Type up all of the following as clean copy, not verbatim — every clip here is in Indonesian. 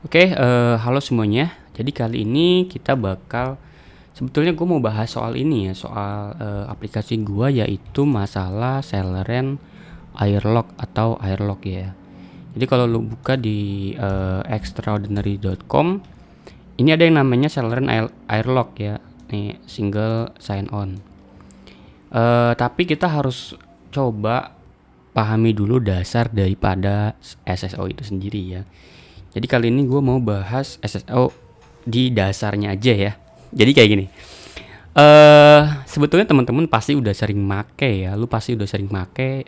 Oke, halo semuanya. Jadi kali ini kita bakal sebetulnya gue mau bahas soal ini ya, soal aplikasi gua, yaitu masalah Celeran Airlock atau Airlock ya. Jadi kalau lu buka di extraordinary.com, ini ada yang namanya Celeran Airlock ya. Nih, single sign on. Tapi kita harus coba pahami dulu dasar daripada SSO itu sendiri ya. Jadi kali ini gue mau bahas SSO di dasarnya aja ya. Jadi kayak gini. Sebetulnya teman-teman pasti udah sering make ya. Lu pasti udah sering make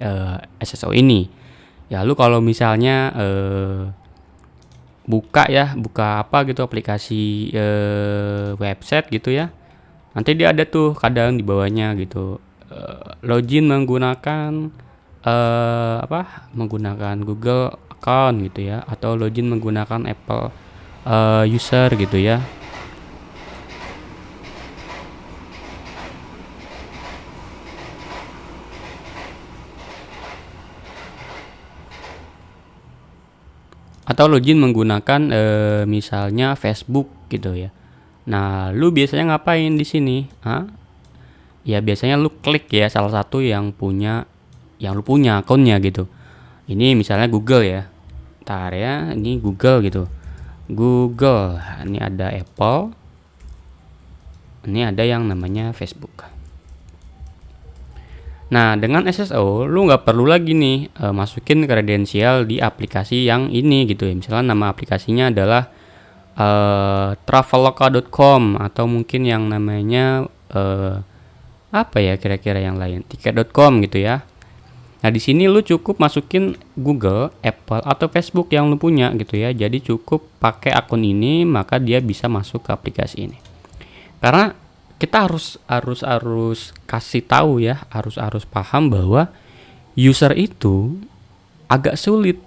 SSO ini. Ya lu kalau misalnya buka apa gitu aplikasi website gitu ya. Nanti dia ada tuh kadang di bawahnya gitu. Login menggunakan menggunakan Google account gitu ya, atau login menggunakan Apple user gitu ya. Atau login menggunakan misalnya Facebook gitu ya. Nah, lu biasanya ngapain di sini? Ya biasanya lu klik ya salah satu yang lu punya akunnya gitu. Ini misalnya Google ya. Ntar ya, ini Google gitu. Google, ini ada Apple. Ini ada yang namanya Facebook. Nah, dengan SSO lu nggak perlu lagi nih masukin kredensial di aplikasi yang ini gitu ya. Misalnya nama aplikasinya adalah traveloka.com, atau mungkin yang namanya apa ya kira-kira yang lain, tiket.com gitu ya. Nah, di sini lu cukup masukin Google, Apple atau Facebook yang lu punya gitu ya. Jadi cukup pakai akun ini, maka dia bisa masuk ke aplikasi ini. Karena kita harus kasih tahu ya, harus paham bahwa user itu agak sulit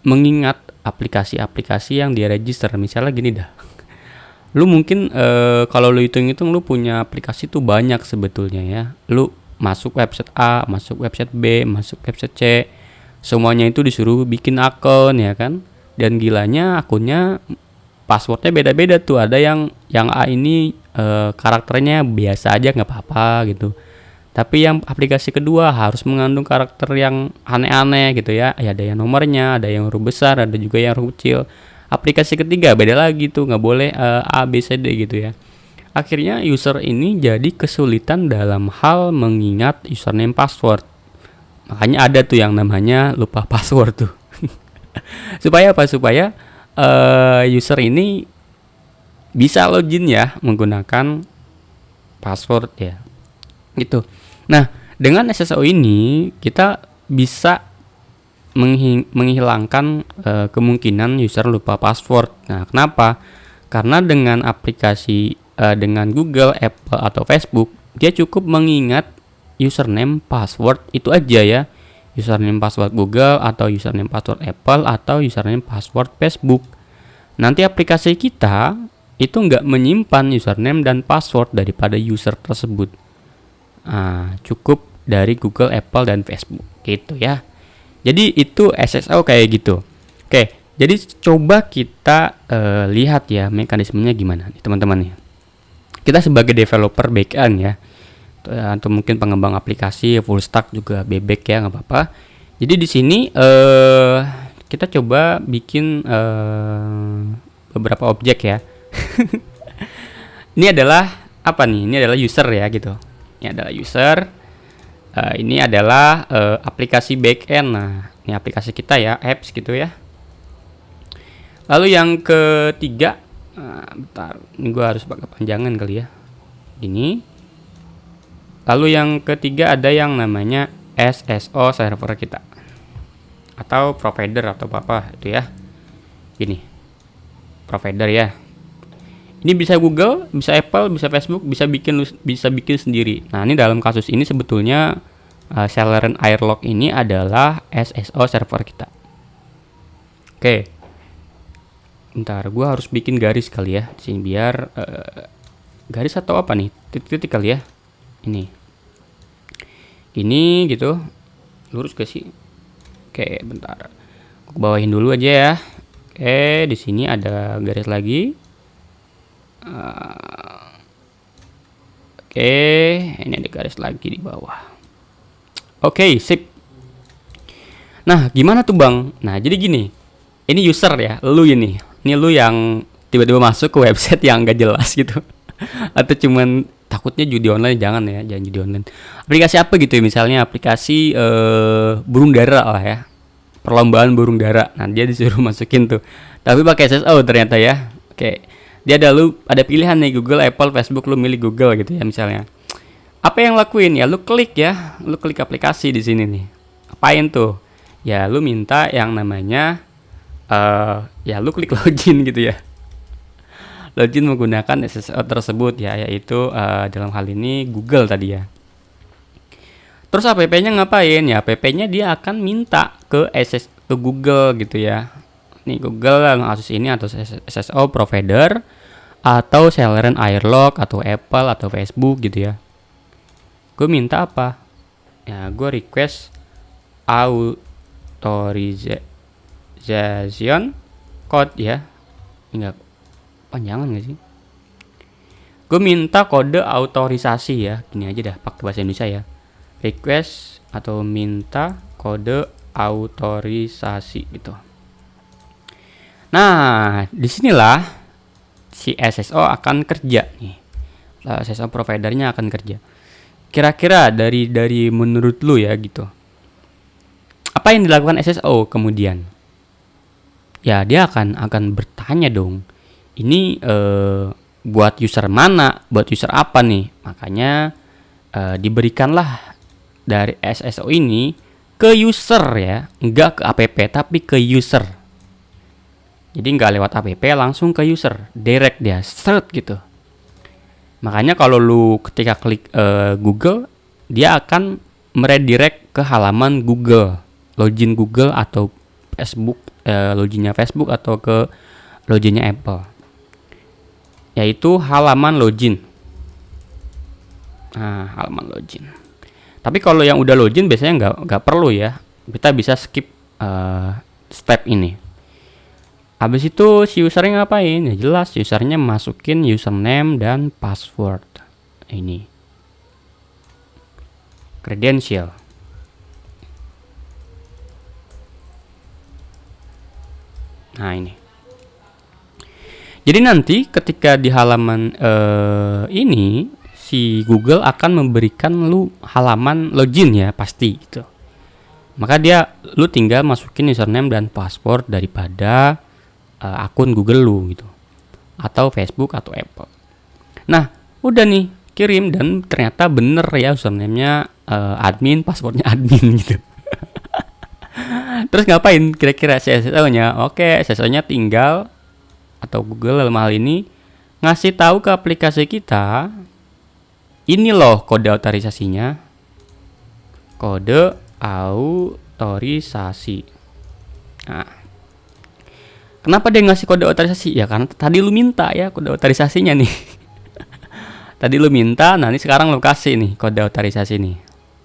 mengingat aplikasi-aplikasi yang dia register. Misalnya gini dah. Lu mungkin kalau lu hitung-hitung lu punya aplikasi tuh banyak sebetulnya ya. Lu masuk website A, masuk website B, masuk website C, semuanya itu disuruh bikin akun ya kan. Dan gilanya akunnya passwordnya beda-beda tuh. Ada yang A ini karakternya biasa aja nggak apa-apa gitu. Tapi yang aplikasi kedua harus mengandung karakter yang aneh-aneh gitu ya. Ya ada yang nomornya, ada yang huruf besar, ada juga yang huruf kecil. Aplikasi ketiga beda lagi tuh, nggak boleh A, B, C, D gitu ya. Akhirnya user ini jadi kesulitan dalam hal mengingat username password. Makanya ada tuh yang namanya lupa password tuh. Supaya apa? Supaya user ini bisa login ya menggunakan password ya. Gitu. Nah, dengan SSO ini kita bisa menghilangkan kemungkinan user lupa password. Nah, kenapa? Karena dengan aplikasi dengan Google, Apple atau Facebook, dia cukup mengingat username password itu aja ya. Username password Google atau username password Apple atau username password Facebook. Nanti aplikasi kita itu nggak menyimpan username dan password daripada user tersebut. Cukup dari Google, Apple, dan Facebook gitu ya. Jadi itu SSO kayak gitu. Oke, jadi coba kita lihat ya mekanismenya gimana nih teman-teman ya. Kita sebagai developer backend ya, atau mungkin pengembang aplikasi full stack juga bebek ya, nggak apa-apa. Jadi di sini kita coba bikin beberapa objek ya. Ini adalah apa nih? Ini adalah user ya gitu. Ini adalah user. Ini adalah aplikasi backend. Nah, ini aplikasi kita ya, apps gitu ya. Lalu yang ketiga, bentar, ini gue harus pakai panjangan kali ya. Ini. Lalu yang ketiga ada yang namanya SSO server kita, atau provider atau apa itu ya. Gini, provider ya. Ini bisa Google, bisa Apple, bisa Facebook, bisa bikin sendiri. Nah, ini dalam kasus ini sebetulnya Celeran Airlock ini adalah SSO server kita. Oke. Bentar, gue harus bikin garis kali ya di sini biar garis atau apa nih? Titik-titik kali ya. Ini gitu. Lurus gak sih? Oke, bentar. bawahin dulu aja ya. Oke, di sini ada garis lagi. Oke, ini ada garis lagi di bawah. Oke, sip. Nah, gimana tuh Bang? Nah, jadi gini. Ini user ya, lu ini. Ini lu yang tiba-tiba masuk ke website yang gak jelas gitu. Atau cuman takutnya judi online, jangan ya, jangan judi online. Aplikasi apa gitu ya, misalnya aplikasi burung dara lah ya. Perlombaan burung dara. Nah, dia disuruh masukin tuh. Tapi pakai SSO ternyata ya. Oke. Dia ada pilihan nih Google, Apple, Facebook, lu milih Google gitu ya misalnya. Apa yang lakuin ya? Lu klik ya, lu klik aplikasi di sini nih. Apain tuh? Ya lu minta yang namanya ya lu klik login gitu ya. Login menggunakan SSO tersebut ya, yaitu dalam hal ini Google tadi ya. Terus app-nya ngapain? Ya app-nya dia akan minta ke Google gitu ya. Nih Google kasus ini atau SSO provider atau Celeron Airlock atau Apple atau Facebook gitu ya. Gue minta apa? Ya gue request authorization code ya. Enggak panjangan nggak sih? Gue minta kode autorisasi ya. Gini aja dah pakai bahasa Indonesia ya. Request atau minta kode autorisasi gitu. Nah, disinilah si SSO akan kerja nih. SSO providernya akan kerja. Kira-kira dari menurut lu ya gitu. Apa yang dilakukan SSO kemudian? Ya, dia akan bertanya dong. Ini buat user mana? Buat user apa nih? Makanya diberikanlah dari SSO ini ke user ya, enggak ke app tapi ke user. Jadi nggak lewat app, langsung ke user, direct dia, search gitu. Makanya kalau lu ketika klik Google, dia akan meredirect ke halaman Google, login Google atau Facebook, loginnya Facebook atau ke loginnya Apple, yaitu halaman login. Nah, halaman login. Tapi kalau yang udah login biasanya nggak perlu ya, kita bisa skip step ini. Habis itu si usernya ngapain? Ya jelas usernya masukin username dan password. Ini credential. Nah ini. Jadi nanti ketika di halaman ini si Google akan memberikan lu halaman login ya pasti gitu. Maka lu tinggal masukin username dan password daripada akun Google lu gitu, atau Facebook atau Apple. Nah udah nih kirim dan ternyata bener ya username-nya admin, passwordnya admin gitu. Terus ngapain kira-kira si SSO-nya? Oke, SSO-nya tinggal atau Google dalam hal ini ngasih tahu ke aplikasi kita, ini loh kode otorisasinya, kode autorisasi. Nah, kenapa dia ngasih kode otorisasi? Ya karena tadi lu minta ya kode otorisasinya nih. Tadi lu minta, nah ini sekarang lu kasih nih kode otorisasi nih.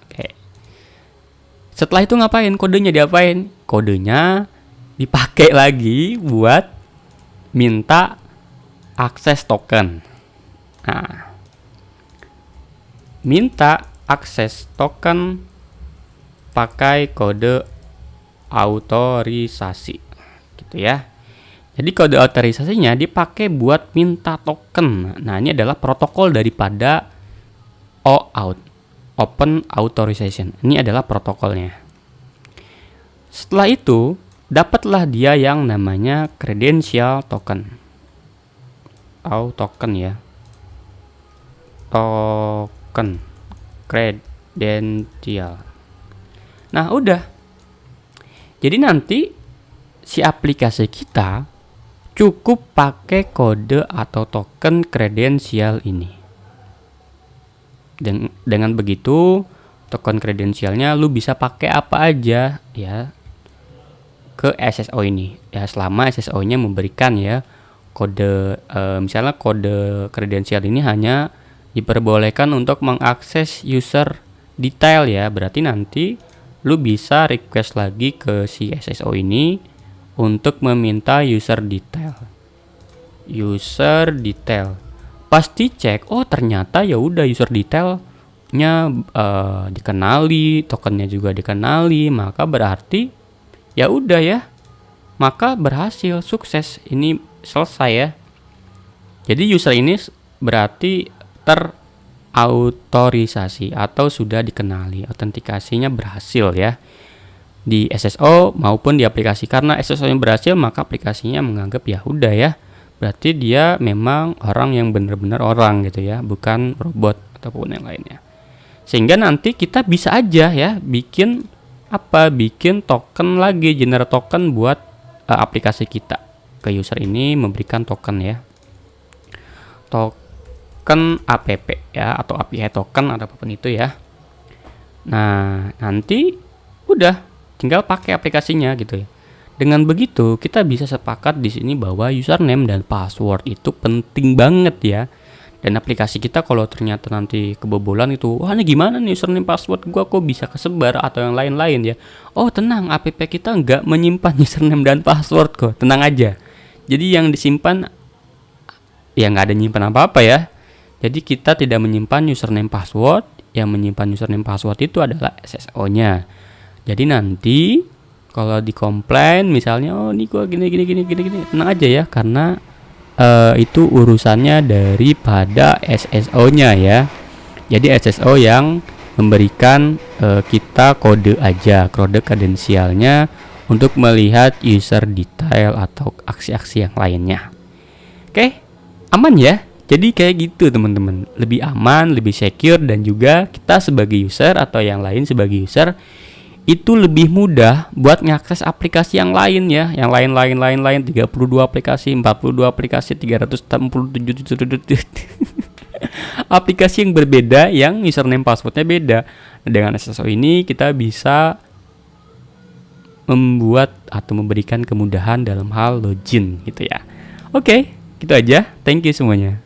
Oke. Setelah itu ngapain? Kodenya diapain? Kodenya dipakai lagi buat minta akses token. Nah, minta akses token pakai kode autorisasi gitu ya. Jadi kode otorisasinya dipakai buat minta token. Nah, ini adalah protokol daripada OAuth, Open Authorization. Ini adalah protokolnya. Setelah itu, dapatlah dia yang namanya credential token. Atau token ya. Token credential. Nah, udah. Jadi nanti si aplikasi kita cukup pakai kode atau token kredensial ini. Dengan begitu, token kredensialnya lu bisa pakai apa aja ya ke SSO ini. Ya selama SSO-nya memberikan ya kode misalnya kode kredensial ini hanya diperbolehkan untuk mengakses user detail ya. Berarti nanti lu bisa request lagi ke si SSO ini untuk meminta user detail. User detail. Pasti cek, oh ternyata ya udah user detailnya dikenali, tokennya juga dikenali, maka berarti ya udah ya. Maka berhasil, sukses. Ini selesai ya. Jadi user ini berarti terautorisasi atau sudah dikenali, autentikasinya berhasil ya di SSO maupun di aplikasi. Karena SSO-nya berhasil, maka aplikasinya menganggap ya udah ya, berarti dia memang orang yang benar-benar orang gitu ya, bukan robot ataupun yang lainnya. Sehingga nanti kita bisa aja ya bikin token lagi, generate token buat aplikasi kita. Ke user ini memberikan token ya, token app ya, atau API token atau apapun itu ya. Nah nanti udah tinggal pakai aplikasinya gitu ya. Dengan begitu kita bisa sepakat di sini bahwa username dan password itu penting banget ya. Dan aplikasi kita kalau ternyata nanti kebobolan itu, wah ini gimana nih username password gua kok bisa kesebar atau yang lain-lain ya. Oh tenang, app kita nggak menyimpan username dan password kok, tenang aja. Jadi yang disimpan ya nggak ada nyimpan apa-apa ya. Jadi kita tidak menyimpan username password, yang menyimpan username password itu adalah SSO-nya. Jadi nanti kalau dikomplain misalnya, oh ini gua gini, tenang aja ya, karena itu urusannya daripada SSO-nya ya. Jadi SSO yang memberikan kita kode aja, kode kredensialnya untuk melihat user detail atau aksi-aksi yang lainnya. Oke, aman ya. Jadi kayak gitu teman-teman, lebih aman, lebih secure, dan juga kita sebagai user atau yang lain sebagai user itu lebih mudah buat ngakses aplikasi yang lain ya, yang lain 32 aplikasi, 42 aplikasi, 367 aplikasi yang berbeda yang username passwordnya beda. Dengan SSO ini kita bisa membuat atau memberikan kemudahan dalam hal login gitu ya. Oke, gitu aja. Thank you semuanya.